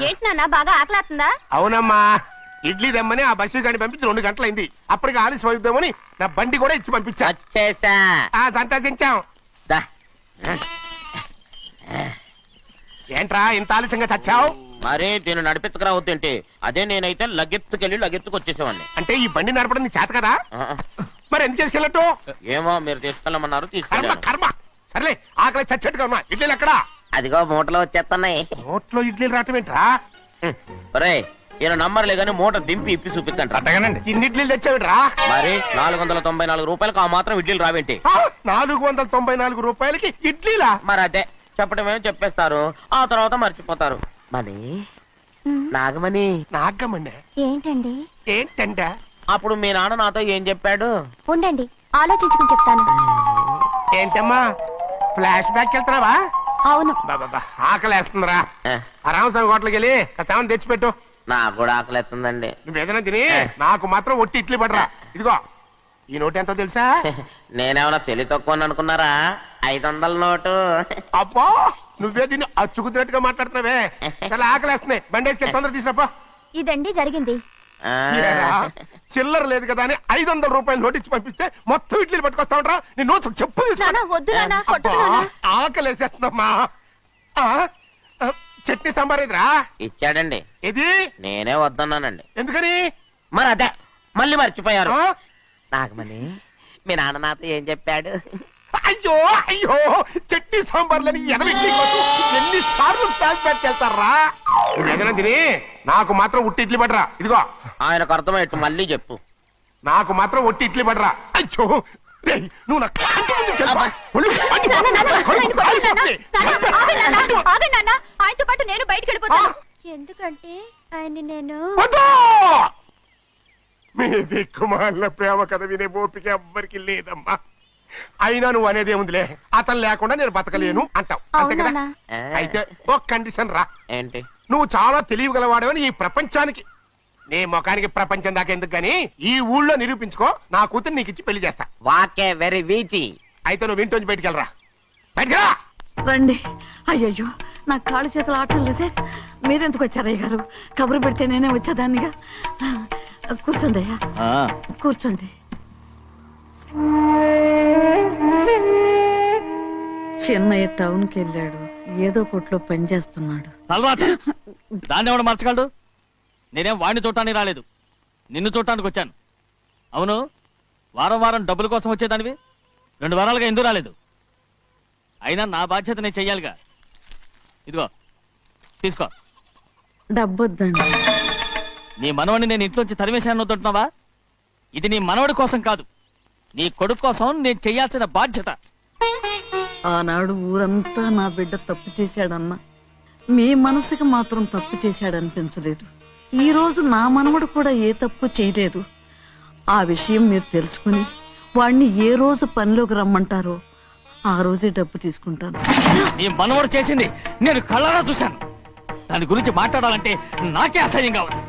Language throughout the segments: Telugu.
ఏంటి నాన్న బాగా ఆకలాతుందా? అవునమ్మా, ఇడ్లీ దమ్మని ఆ బస్సు గాని పంపించి 2 గంటలైంది. అప్పటికి ఆలస్యం అవుతామని నా బండి కూడా ఇచ్చి పంపించా. సంతోషించాం. ఏంట్రా ఇంత ఆలస్యంగా చచ్చావు? మరే దీన్ని నడిపెత్తుకురావద్దేంటి? అదే నేనైతే లగెత్తుకెళ్ళి లగెత్తుకు వచ్చేసేవాడిని. అంటే ఈ బండి నడపడం నీ చేత కదా? మరి ఎందుకు చేసుకెళ్ళట్టు? ఏమో మీరు తీసుకెళ్ళమన్నారు, కర్మ తీసుకెళ్ళాను. కర్మ. సర్లే, ఆకలి చచ్చేట్టుగా ఉన్నా. ఇడ్లీలు ఎక్కడా? అదిగో మూటలో వచ్చేస్తున్నాయి. నోట్లో ఇడ్లీలు రావటం ఏంట్రా? ఒరే ఈయన నంబర్లే గాని మూట దింపి ఇప్పి చూపించండి. అట్టగానండి. ఇన్ని ఇడ్లీలు తెచ్చావిడ్రా? మరి 494 రూపాయలకు ఆ మాత్రం ఇడ్లీలు రావేంటి? 494 రూపాయలకి ఇడ్లీలా? మరి అదే చెప్పడమేమో చెప్పేస్తారు, ఆ తర్వాత మర్చిపోతారు. మనీ నాగమణి. నాగమణి ఏంటండి? ఏంటంట? అప్పుడు మీ నాన్న నాతో ఏం చెప్పాడు? ఉండండి ఆలోచించుకుని చెప్తాను. ఏంటమ్మా ఫ్లాష్ బ్యాక్ వెళ్తున్నావా? అవును. బాబా ఆకలేస్తుందిరా. ఆ రామస్వామి హోటల్కి వెళ్ళి కచ్చామని తెచ్చిపెట్టు. నాకు కూడా ఆకలిస్తుందండి. నువ్వేదైనా తిని నాకు మాత్రం ఒట్టి ఇడ్లీ పడరా. ఇదిగో ఈ నోటు ఎంతో తెలుసా? నేనేమన్నా తెలివి తక్కువ అనుకున్నారా? 500 నోటు. అబ్బో నువ్వే దీన్ని అచ్చుకుతున్నట్టుగా మాట్లాడుతున్నావే. చాలా ఆకలేస్తున్నాయి. బండేసుకెళ్ళి తొందర తీసినప్పా. ఇదండి జరిగింది. చిల్లర లేదు కదా అని 500 రూపాయలు నోటు ఇచ్చి పంపిస్తే మొత్తం ఇడ్లీలు పట్టుకొస్తా ఉంటా. నీ నోట్స్ చెప్పు. ఆకలేసేస్తుందమ్మా. చట్నీ సాంబార్ ఇదిరా? ఇచ్చాడండి. ఇది నేనే వద్దన్నానండి. ఎందుకని? మరి అదే మళ్ళీ మర్చిపోయారు. నాగమణి మీ నాన్న నాతో ఏం చెప్పాడు? అయ్యో అయ్యో చట్నీ సాంబార్లని ఎన్ని సార్లు ప్యాక్ పెట్టుకెళ్తారా? నువ్వేదైనా తిని నాకు మాత్రం ఉట్టి ఇడ్లీ పడరా. ఇదిగో ఆయనకు అర్థమయ్యట్టు మళ్ళీ చెప్పు. నాకు మాత్రం ఒట్టి ఇడ్లీ పడరా. అయ్యో నువ్వు నా కంటి ముందు చెప్పు. ఆయనతో పాటు నేను బయటకు వెళ్ళిపోతాను. ఎందుకంటే ఆయన నేను మీ దిక్కుమాల ప్రేమ కథ వినే ఓపిక ఎవ్వరికి లేదమ్మా. అయినా నువ్వు అనేది ఏముందిలే, అతను లేకుండా నేను బతకలేను అంటావు అంతే కదా? అయితే ఒక కండిషన్ రా. ఏంటి? నువ్వు చాలా తెలియగలవాడవని ఈ ప్రపంచానికి, నీ ముఖానికి ప్రపంచం దాకా ఎందుకు గాని ఈ ఊళ్ళో నిరూపించుకో. నా కూతురు నీకు ఇచ్చి పెళ్లి చేస్తా. వాకే వెరీ వీచి. అయితే నువ్వు ఇంటి బయటికి వెళ్ళరా. బయటకెళ్ళా రండి. అయ్యయ్యో నా కాళ్ళు చేతులు ఆటం లేసే. మీరెందుకు వచ్చారయ్య గారు? కబురు పెడితే నేనే వచ్చేదాన్నిగా. కూర్చోండి అయ్యా, కూర్చోండి. చిన్నయ్య టౌన్కి వెళ్ళాడు, ఏదో కొట్లో పని చేస్తున్నాడు. దాన్ని ఎవడు మర్చగలడు? నేనేం వాడిని చూడటానికి రాలేదు, నిన్ను చూడటానికి వచ్చాను. అవును, వారం వారం డబ్బుల కోసం వచ్చేదానివి 2 వారాలుగా ఎందుకు రాలేదు? అయినా నా బాధ్యత నేను చెయ్యాలిగా. ఇదిగో తీసుకో. డబ్బొద్దండి. నీ మనవడిని నేను ఇంట్లోంచి తరిమేశాను వద్దంటున్నావా? ఇది నీ మనవడి కోసం కాదు, నీ కొడుకు కోసం నేను చెయ్యాల్సిన బాధ్యత. ఆనాడు ఊరంతా నా బిడ్డ తప్పు చేశాడన్నా, మీ మనసుకి మాత్రం తప్పు చేశాడనిపించలేదు. ఈ రోజు నా మనవడు కూడా ఏ తప్పు చేయలేదు. ఆ విషయం మీరు తెలుసుకుని వాణ్ణి ఏ రోజు పనిలోకి రమ్మంటారో ఆ రోజే డబ్బు తీసుకుంటాను. నీ మనవడు చేసింది నేను కళ్ళారా చూశాను. దాని గురించి మాట్లాడాలంటే నాకే అసహ్యంగా ఉంది.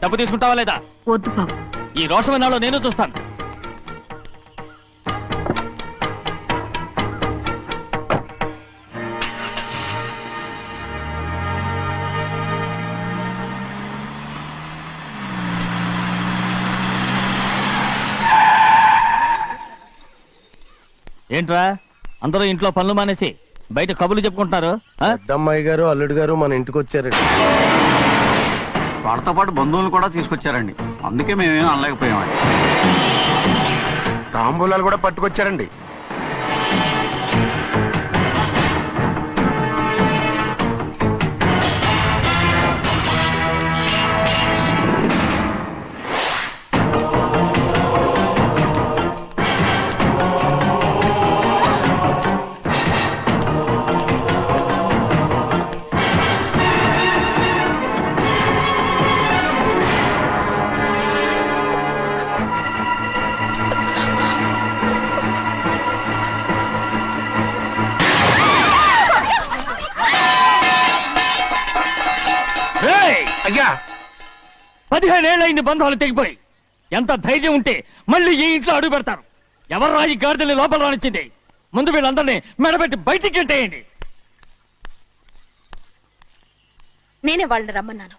డబ్బు తీసుకుంటావా లేదా? వద్దు బాబు. ఈ రోషమనాలో నేను చూస్తాను. ఏంట్రా అందరూ ఇంట్లో పనులు మానేసి బయట కబుర్లు చెప్పుకుంటున్నారు? పెద్దమ్మాయి గారు అల్లుడు గారు మన ఇంటికి వచ్చారండి. వాళ్ళతో పాటు బంధువులు కూడా తీసుకొచ్చారండి, అందుకే మేమేం అనలేకపోయామండి. తాంబూలాలు కూడా పట్టుకొచ్చారండి. అయ్యా 15 ఏళ్ళైంది బంధాలు తెగిపోయి. ఎంత ధైర్యం ఉంటే మళ్ళీ ఈ ఇంట్లో అడుగు పెడతారు? ఎవరు రాయి గాడిదల్ని లోపల రానిచ్చింది? ముందు వీళ్ళందరినీ మెడబెట్టి బయటికి గెంటేయండి. నేనే వాళ్ళని రమ్మన్నాను.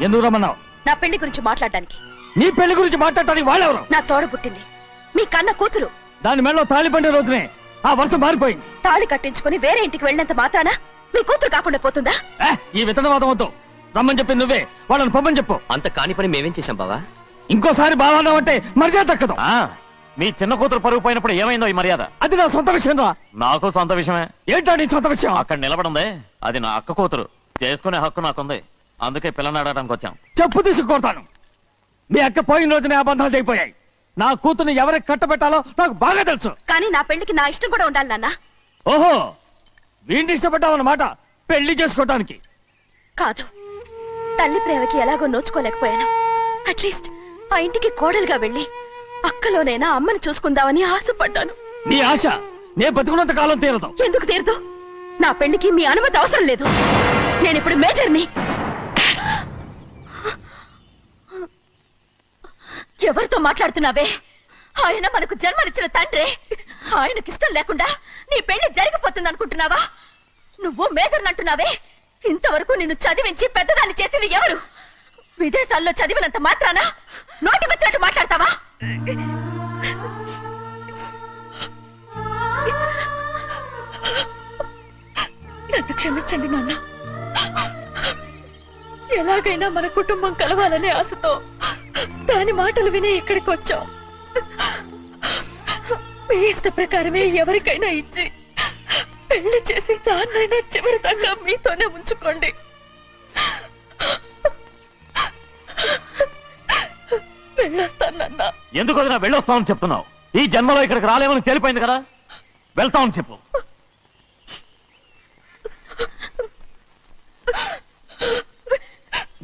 ఎందుకు రమ్మన్నావు? నా పెళ్లి గురించి మాట్లాడడానికి. నీ పెళ్లి గురించి మాట్లాడటానికి వాళ్ళెవరు? నా తోడ పుట్టింది, మీ కన్న కూతురు. దాని మెడలో తాళి పండే రోజునే ఆ వర్షం మారిపోయింది. తాళి కట్టించుకుని వేరే ఇంటికి వెళ్ళినంత మాత్రాన మీ కూతురు కాకుండా పోతుందా? ఈ విత్తనవాదం వద్దు. రమ్మని చెప్పి నువ్వే, వాళ్ళని పంపని చెప్పు. అంత కాని పని మేమేం చేశాం బావా? ఇంకోసారి బాగా అంటే మర్యాద తక్కదు. మీ చిన్న కూతురు పరుగు పోయినప్పుడు ఏమైందో ఈ మర్యాద? అది నా సొంత విషయం రా. నాకు సొంత విషయమే. ఏంటా నీ సొంత విషయం? అక్కడ నిలబడిందే అది నా అక్క కూతురు. చేసుకునే హక్కు నాకుంది. అందుకే పిల్లని అడగడానికి వచ్చాం. చెప్పు తీసుకొడతాను. మీ అక్క పోయిన రోజునే అబద్ధాలు తెగిపోయాయి. నా కూతుర్ని ఎవరికి కట్టబెట్టాలో నాకు బాగా తెలుసు. కానీ నా పెళ్లికి నా ఇష్టం కూడా ఉండాలి నాన్న. ఓహో, వీడిని ఇష్టపడ్డావన్నమాట పెళ్లి చేసుకోవటానికి. కాదు, తల్లి ప్రేమకి ఎలాగో నోచుకోలేకపోయాను. అట్లీస్ట్ ఆ ఇంటికి కోడలుగా వెళ్ళి అక్కలోనైనా అమ్మని చూసుకుందామని ఆశపడ్డాను. నీ ఆశ నే బతుకున్నంత కాలం తీరదు. ఎందుకు తీరదు? నా పెళ్లికి మీ అనుమతి అవసరం లేదు. నేనిప్పుడు మేజర్ని. ఎవరితో మాట్లాడుతున్నావే? ఆయన మనకు జన్మనిచ్చిన తండ్రి. ఆయనకిష్టం లేకుండా నీ పెళ్లి జరిగిపోతుంది అనుకుంటున్నావా? నువ్వు మేజర్ని అంటున్నావే. ఇంతవరకు నిన్ను చదివించి పెద్దదాన్ని చేసింది ఎవరు? విదేశాల్లో చదివినంత మాత్రాన నోటికి వచ్చినట్టు మాట్లాడతావా? నన్ను క్షమించండి నాన్న. ఎలాగైనా మన కుటుంబం కలవాలనే ఆశతో దాని మాటలు విని ఇక్కడికి వచ్చాం. మీ ఇష్ట ప్రకారమే ఎవరికైనా ఇచ్చి పెళ్లి చేసి దాన్నైనా చివరి దాకా మీతోనే ఉంచుకోండి. వెళ్ళొస్తానన్నా. ఎందుకు వదినా వెళ్ళొస్తామని చెప్తున్నావు? ఈ జన్మలో ఇక్కడికి రాలేమని తేలిపోయింది కదా. వెళ్తామని చెప్పు.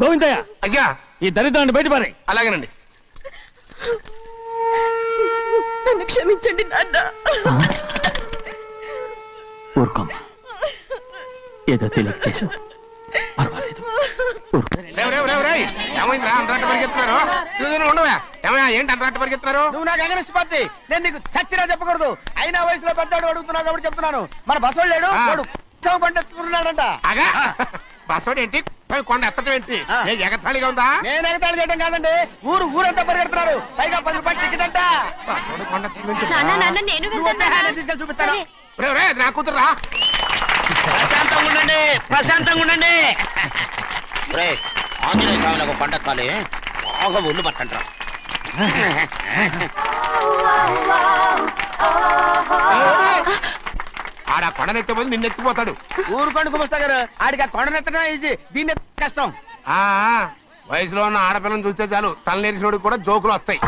గోవిందయ్య, అయ్యా, ఈ దరిద్రాన్ని బయటపడి. అలాగేనండి. నన్ను క్షమించండి నాన్న. ఊరుకోమ్మా, ఏదో తెలియక చేసావు, పర్వాలేదు. ఏమైందిరా అంతరాట పరిగెత్తున్నారు? ఉండవా? ఏమయ్యా, ఏంటి అంతరాట పరిగెత్తున్నారు? నువ్వు నాకు అగనిస్ట్ పార్టీ. నేను నీకు చచ్చినా చెప్పకూడదు. అయినా వయసులో పెద్దవాడు అడుగుతున్నావు కాబట్టి చెప్తున్నాను. మన బసవాడు లేడు, వాడు పండిస్తున్నాడంట. అగా బస్సోడు ఏంటి, కొండ ఎత్తడం ఏంటి? ఎగతాళిగా ఉందా? నేను ఎగతాళి చేయడం కాదండి, ఊరంతా పరిగెడుతున్నారు. పైగా 10 రూపాయలు టికెట్ అంట. బస్సోడు కొండ నేను తీసుకెళ్ళి చూపిస్తాను. నా కూతురా. ప్రశాంతంగా ఉండండి, ప్రశాంతంగా ఉండండి. ఆంజనేయ స్వామికి పంట కాలే బాగా ఒళ్ళు పట్టంటారా. ఆడ కొండనెత్తే పోయి నిన్నెత్తిపోతాడు. ఊరుకోండి కుమస్తా గారు, ఆడికి ఆ కొండనెత్తడం ఈజీ, దీన్ని కష్టం. ఆ వయసులో ఉన్న ఆడపిల్లని చూస్తే చాలు తలనేరిసినోడికి కూడా జోకులు వస్తాయి.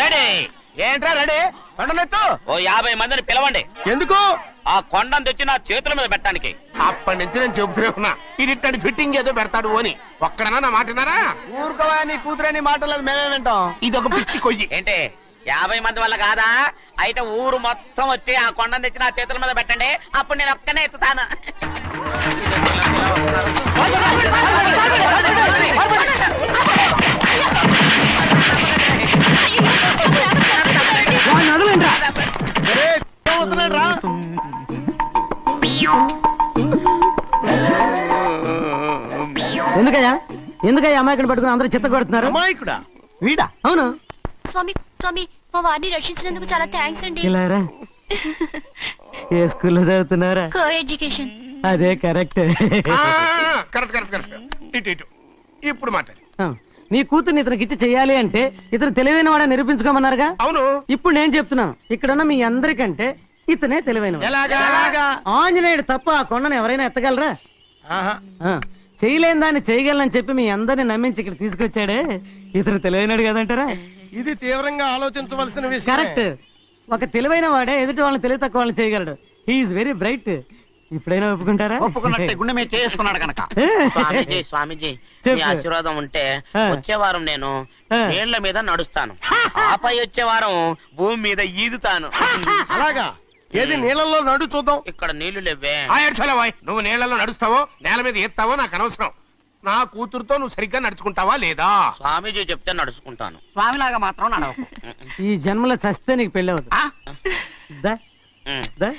రెడీ. ఏంట్రా రెడీ? కొండనెత్తు. ఓ 50 మందిని పిలవండి. ఎందుకు? ఆ కొండను తెచ్చి నా చేతుల మీద పెట్టడానికి. అప్పటి నుంచి నేను చెబుతూనే ఉన్నా, ఇది ఫిట్టింగ్ ఏదో పెడతాడు అని. ఒక్కడనా నా మాట విన్నారా? ఊరుకోవా, నీ కూతురని మాటలేదు, మేమే వింటాం. ఇది ఒక పిచ్చి కొయ్యి. ఏంటి 50 మంది వల్ల కాదా? అయితే ఊరు మొత్తం వచ్చి ఆ కొండను తెచ్చి నా చేతుల మీద పెట్టండి, అప్పుడు నేను ఒక్కనే ఎత్తుతాను. ఎందుకయ్యా అమాయకుని పట్టుకుని అందరూ చిత్త కొడుతున్నారు? అమాయకుడా? వీడా? అవును. స్వామి స్వామి, మా వారిని రక్షించినందుకు చాలా థ్యాంక్స్ అండి. ఇలారా, ఏ స్కూల్లో చదువుతున్నారా? Co education. అదే కరెక్ట్. Correct correct correct. ఇటు ఇటు ఇప్పుడు మాట్లాడి. నీ కూతుర్ని ఇతనికి ఇచ్చి చెయ్యాలి అంటే ఇతను తెలివైన వాడని నిరూపించుకోమన్నారుగా. అవును. ఇప్పుడు నేను చెప్తున్నాను, ఇక్కడున్న మీ అందరికంటే ఇతనే తెలివైన. ఎలాగా? ఆంజనేయుడు తప్ప ఆ కొండను ఎవరైనా ఎత్తగలరా? చేయలేని దాన్ని చేయగలనని చెప్పి మీ అందరిని నమ్మించి ఇక్కడ తీసుకొచ్చాడే, ఇతను తెలివైనడు కదంటారా? ఇది తీవ్రంగా ఆలోచించవలసిన విషయం. కరెక్ట్. ఒక తెలివైన వాడే ఎదుటి వాళ్ళని తెలివి తక్కువ వాళ్ళని చేయగలడు. He is very bright. ఇప్పుడైనా ఒప్పుకుంటారా? ఒప్పుకున్నట్టే, గుండె మీద చేసుకున్నాడు కనుక. స్వామీజీ స్వామీజీ, మీ ఆశీర్వాదం ఉంటే వచ్చే వారం నేను నీళ్ల మీద నడుస్తాను, ఆపై వచ్చే వారం భూమి మీద ఈదుతాను. అలాగా? ఏది నీళ్ళల్లో నడు చూద్దాం. ఇక్కడ నీళ్లు లేవే. ఏడ్చలేవాయ్, నువ్వు నీళ్లలో నడుస్తావో నేల మీద ఎత్తావో నాకు అనవసరం. నా కూతురుతో నువ్వు సరిగ్గా నడుచుకుంటావా లేదా? స్వామీజీ చెప్తే నడుచుకుంటాను. స్వామిలాగా మాత్రం నడవకు. ఈ జన్మలో చస్తే నీకు పెళ్ళి అవుతుంది. దా, ఉమ్. దా.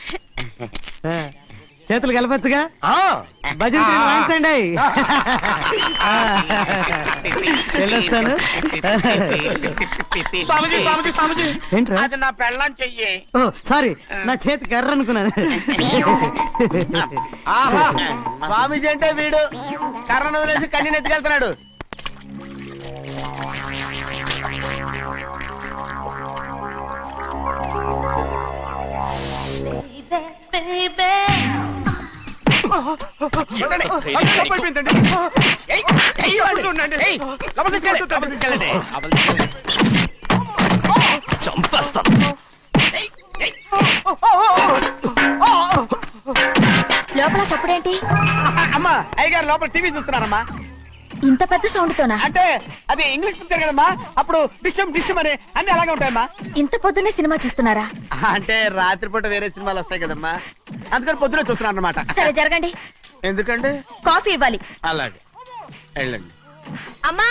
ఆ, చేతులు కలపచ్చుగా. ఆ, భజన తీరు వాయించండి. వెళ్ళొస్తాను. స్వామీజీ స్వామీజీ స్వామీజీ ఏంట్రా? అది నా పెళ్ళం చెయ్యి. ఓ సారీ, నా చేతి కర్ర అనుకున్నాను. ఆహా, స్వామీజీ అంటే వీడు కర్రను వదిలేసి కన్నీ ఎత్తుకెళ్తున్నాడు. ఉండండి. ఏయ్, ఏయ్, ఉండండి. ఏయ్, లోపలికి తీసుకెళ్ళండి. లోపలికి తీసుకెళ్ళండి. చంపేస్తాను. లోపల చప్పుడేంటి? అమ్మా, అయ్యగారు లోపల టీవీ చూస్తున్నారమ్మా. ఇంత పెద్ద సౌండ్ తోనా? అంటే అది ఇంగ్లీష్ పిక్చర్ కదమ్మా, అప్పుడు డిషం డిషం అని అన్ని అలాగే ఉంటాయమ్మా. ఇంత పొద్దున్నే సినిమా చూస్తున్నారా? అంటే రాత్రిపూట వేరే సినిమాలు వస్తాయి కదమ్మా, అందుకని పొద్దునే చూస్తున్నాను అనమాట. సరే జరగండి, ఎందుకంటే కాఫీ ఇవ్వాలి. అలాగే వెళ్ళండి. అమ్మా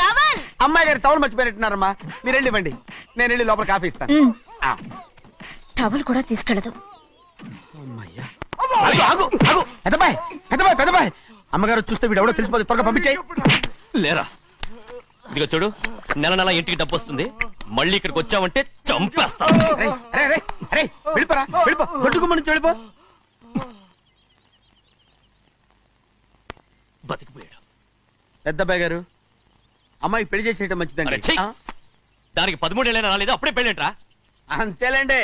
టవల్. అమ్మాయి గారు టౌన్ మర్చిపోయినట్టున్నారమ్మా, మీరు వెళ్ళి ఇవ్వండి, నేను వెళ్ళి లోపల కాఫీ ఇస్తాను. ఆ. టవల్ కూడా తీసుకెళ్ళదు. అమ్మయ్యా. ఆగు, ఆగు, ఆగు. పెద్దబాయ్ పెద్దబాయ్ పెద్దబాయ్, అమ్మగారు చూస్తే వీడు ఎవడో తెలిసిపోతే త్వరగా పంపించాయి. లేరా, ఇదిగో చూడు, నెల నెల ఇంటికి డబ్బు వస్తుంది. మళ్ళీ ఇక్కడికి వచ్చావంటే చంపేస్తాను. వెళ్ళిపోరా, వెళ్ళిపో, దొడ్డుకుమ్మ నుంచి వెళ్ళిపో. బతికిపోయాడు. పెద్దబాయ్ గారు, అమ్మాయికి పెళ్లి చేసేయటం అరే, మంచిదండి. ఛీ! ఆ? దానికి 13 ఏళ్ళైనా రాలేదు, అప్పుడే పెళ్ళేంట్రా? అంతేలేండి,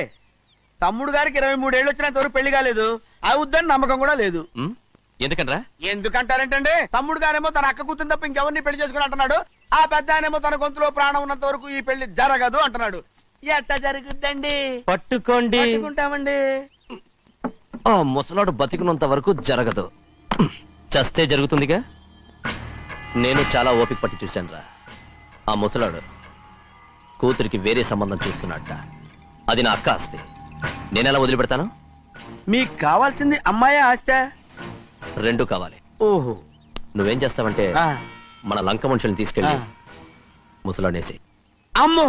తమ్ముడు గారికి 23 ఏళ్ళు వచ్చినంత వరకు పెళ్లి కాలేదు, అవుద్దని నమ్మకం కూడా లేదు. ఉమ్, ఎందుకనరా? ఎందుకంటారేంటండి, తమ్ముడు గారేమో తన అక్క కూతురు తప్ప ఇంకెవరిని పెళ్లి చేసుకుని అంటున్నాడు, ఆ పెద్ద ఆయనేమో తన గొంతులో ప్రాణం ఉన్నంత వరకు ఈ పెళ్లి జరగదు అంటున్నాడు. ఎట్ట జరుగుద్దండి? పట్టుకోండి. పట్టుకుంటామండి. ఆ ముసలాడు బతికినంత వరకు జరగదు, చస్తే జరుగుతుందిగా. నేను చాలా ఓపిక పట్టి చూశానురా. ఆ ముసలాడు కూతురికి వేరే సంబంధం చూస్తున్నట్ట. అది నా అక్క ఆస్తి, నేనెలా వదిలిపెడతాను? మీకు కావాల్సింది అమ్మాయి ఆస్తా? రెండు కావాలి. ఓహో. నువ్వేం చేస్తావంటే ఆ. మన లంక మనుషుల్ని తీసుకెళ్ళి ఆ. ముసలాడేసి. అమ్మో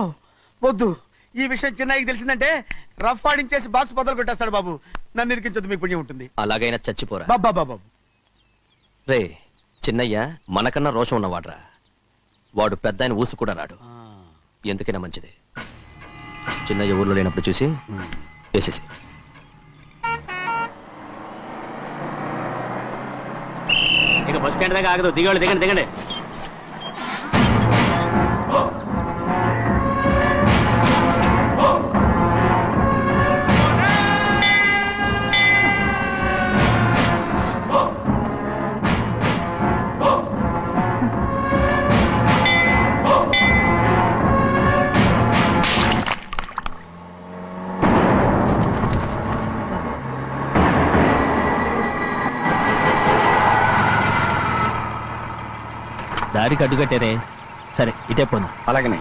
వద్దు, ఈ విషయం చిన్నయ్యకి తెలిసిందంటే రఫ్ ఆడించేసి బాక్స్ బదులు కొట్టేస్తాడు బాబు. నన్ను ఇరికించొద్దు, మీకు పుణ్యం ఉంటుంది. అలాగైనా చచ్చిపోరా. బాబా బాబు. రే చిన్నయ్య మనకన్నా రోషం ఉన్నవాడ్రా. వాడు పెద్ద ఆయన ఊసు కూడా రాడు. ఎందుకైనా మంచిది చిన్నయ్య ఊర్లో లేనప్పుడు చూసి వేసేసి. ఇక బస్ స్టాండ్ దాకా ఆగదు, దిగండి దిగండి దిగండి. దారికి అడ్డుకట్టారే. సరే ఇటే పోను. అలాగనే.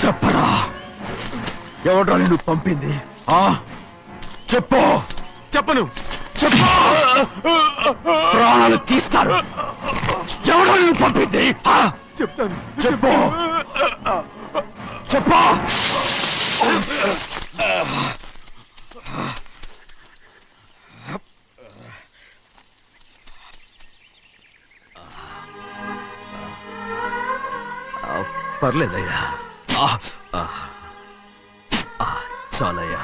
చెప్పరా ఎవడో నిన్ను పంపింది చెప్పు. చెప్పను. చెప్పు. ప్రాణాలు తీస్తారు. ఎవడో నిన్ను పంపింది చెప్తాను. చెప్పు. చెప్పు. పర్లేదయ్యా. చాలయ్యా.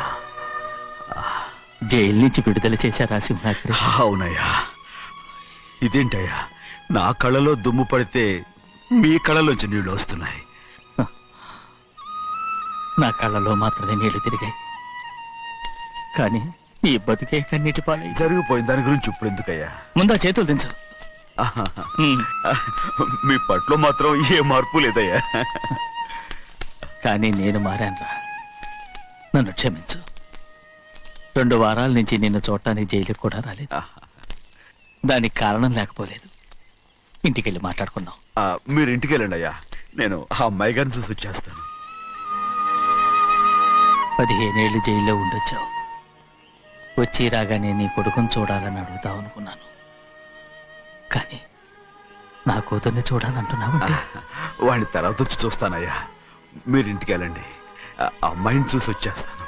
జైలు నుంచి విడుదల చేశారా సింహాద్రి? అవునయ్యా. ఇదేంటయ్యా, నా కళ్ళలో దుమ్ము పడితే మీ కళ్ళలోంచి నీళ్లు వస్తున్నాయి. నా కళ్ళలో మాత్రమే నీళ్లు తిరిగాయి, కానీ ఈ బతుకే కన్నీటి పాలై. జరిగిపోయిన దాని గురించి ఇప్పుడు ఎందుకయ్యా? ముందా చేతులు దించు. మీ పట్లో మాత్రం ఏ మార్పు లేదయ్యా. కానీ నేను మారానురా, నన్ను క్షమించు. 2 వారాల నుంచి నిన్ను చూడటానికి జైలుకి కూడా రాలేదు. దానికి కారణం లేకపోలేదు. ఇంటికెళ్ళి మాట్లాడుకున్నాం. మీరు ఇంటికి వెళ్ళండి అయ్యా, నేను ఆ అమ్మాయి గారిని చూసి వచ్చేస్తాను. 15 ఏళ్ళు జైల్లో ఉండొచ్చావు. వచ్చి రాగానే నీ కొడుకుని చూడాలని అడుగుతావు అనుకున్నాను, కానీ నా కూతుర్ని చూడాలంటున్నావంటే. వాడిని తర్వాత వచ్చి చూస్తానయ్యా. మీరు ఇంటికి వెళ్ళండి, ఆ అమ్మాయిని చూసి వచ్చేస్తాను.